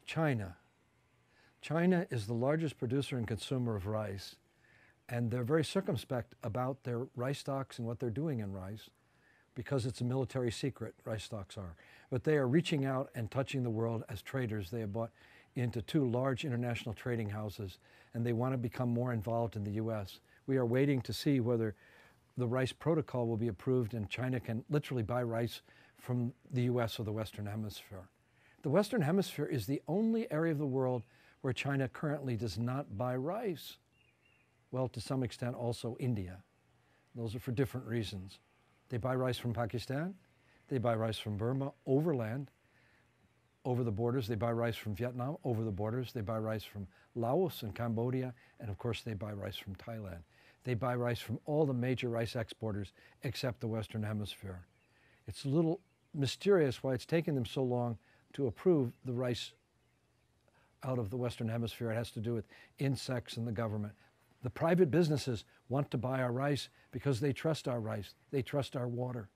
China. China is the largest producer and consumer of rice, and they're very circumspect about their rice stocks and what they're doing in rice because it's a military secret, rice stocks are. But they are reaching out and touching the world as traders. They have bought into 2 large international trading houses, and they want to become more involved in the U.S. We are waiting to see whether the rice protocol will be approved and China can literally buy rice from the U.S. or the Western Hemisphere. The Western Hemisphere is the only area of the world where China currently does not buy rice. Well, to some extent also India. Those are for different reasons. They buy rice from Pakistan, they buy rice from Burma, overland, over the borders. They buy rice from Vietnam, over the borders. They buy rice from Laos and Cambodia, and of course they buy rice from Thailand. They buy rice from all the major rice exporters except the Western Hemisphere. It's a little mysterious why it's taken them so long to approve the rice out of the Western Hemisphere. It has to do with insects and the government. The private businesses want to buy our rice because they trust our rice. They trust our water.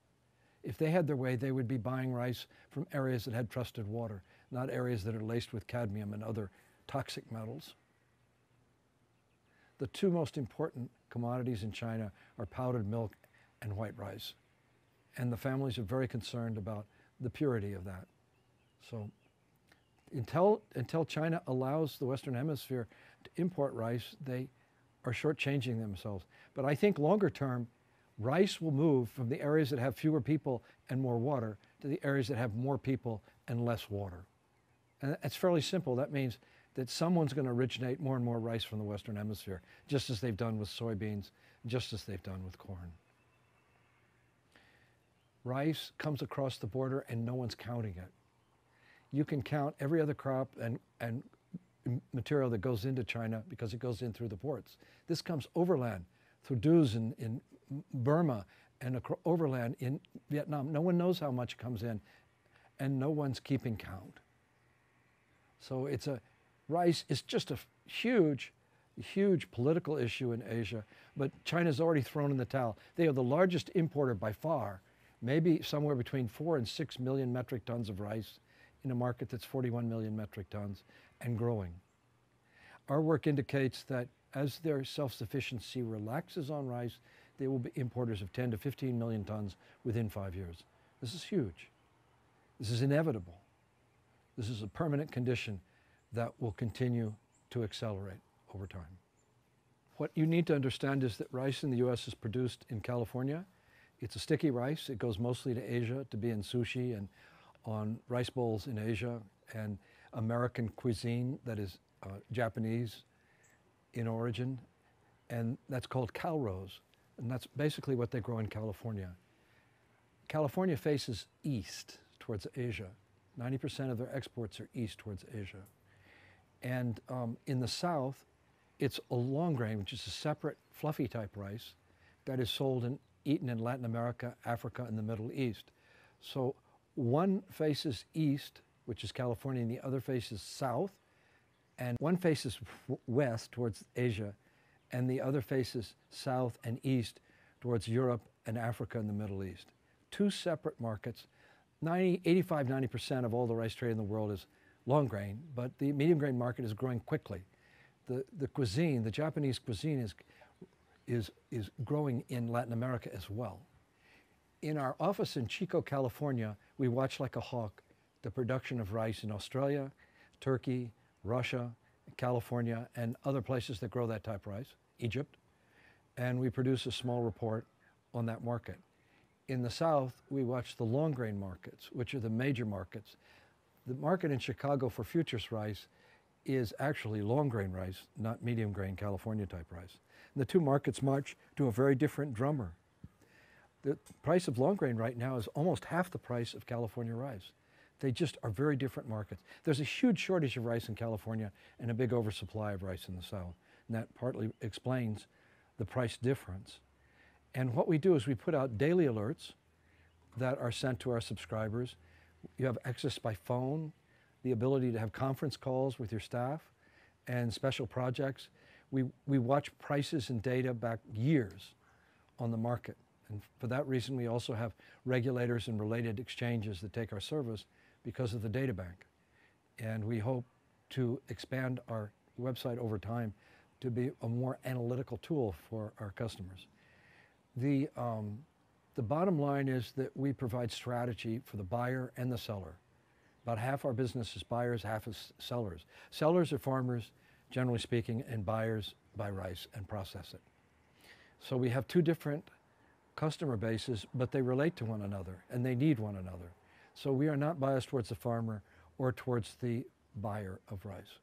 If they had their way, they would be buying rice from areas that had trusted water, not areas that are laced with cadmium and other toxic metals. The 2 most important commodities in China are powdered milk and white rice. And the families are very concerned about the purity of that. So until China allows the Western Hemisphere to import rice, they are shortchanging themselves. But I think longer term, rice will move from the areas that have fewer people and more water to the areas that have more people and less water. And it's fairly simple. That means that someone's going to originate more and more rice from the Western Hemisphere, just as they've done with soybeans, just as they've done with corn. Rice comes across the border and no one's counting it. You can count every other crop and material that goes into China because it goes in through the ports. This comes overland through dues in Burma and overland in Vietnam. No one knows how much comes in and no one's keeping count. So rice is just a huge political issue in Asia, but China's already thrown in the towel. They are the largest importer by far, maybe somewhere between 4 and 6 million metric tons of rice in a market that's 41 million metric tons and growing. Our work indicates that as their self-sufficiency relaxes on rice, they will be importers of 10 to 15 million tons within 5 years. This is huge. This is inevitable. This is a permanent condition that will continue to accelerate over time. What you need to understand is that rice in the U.S. is produced in California. It's a sticky rice. It goes mostly to Asia to be in sushi and on rice bowls in Asia, and American cuisine that is Japanese in origin, and that's called calrose, and that's basically what they grow in California. California faces east towards Asia. 90% of their exports are east towards Asia. And in the south, it's a long grain, which is a separate fluffy type rice that is sold and eaten in Latin America, Africa, and the Middle East. So one faces east, which is California, and the other faces south, and one faces west towards Asia, and the other faces south and east towards Europe and Africa and the Middle East. 2 separate markets. 85–90% of all the rice trade in the world is long grain, but the medium grain market is growing quickly. The cuisine, the Japanese cuisine is growing in Latin America as well. In our office in Chico, California, we watch like a hawk the production of rice in Australia, Turkey, Russia, California, and other places that grow that type of rice, Egypt, and we produce a small report on that market. In the South, we watch the long grain markets, which are the major markets. The market in Chicago for futures rice is actually long grain rice, not medium grain California type rice. And the 2 markets march to a very different drummer. The price of long grain right now is almost half the price of California rice. They just are very different markets. There's a huge shortage of rice in California and a big oversupply of rice in the South. And that partly explains the price difference. And what we do is we put out daily alerts that are sent to our subscribers. You have access by phone, the ability to have conference calls with your staff, and special projects. We watch prices and data back years on the market. And for that reason, we also have regulators and related exchanges that take our service because of the data bank. And we hope to expand our website over time to be a more analytical tool for our customers. The bottom line is that we provide strategy for the buyer and the seller. About half our business is buyers, half is sellers. Sellers are farmers, generally speaking, and buyers buy rice and process it. So we have two different customer bases, but they relate to one another and they need one another. So we are not biased towards the farmer or towards the buyer of rice.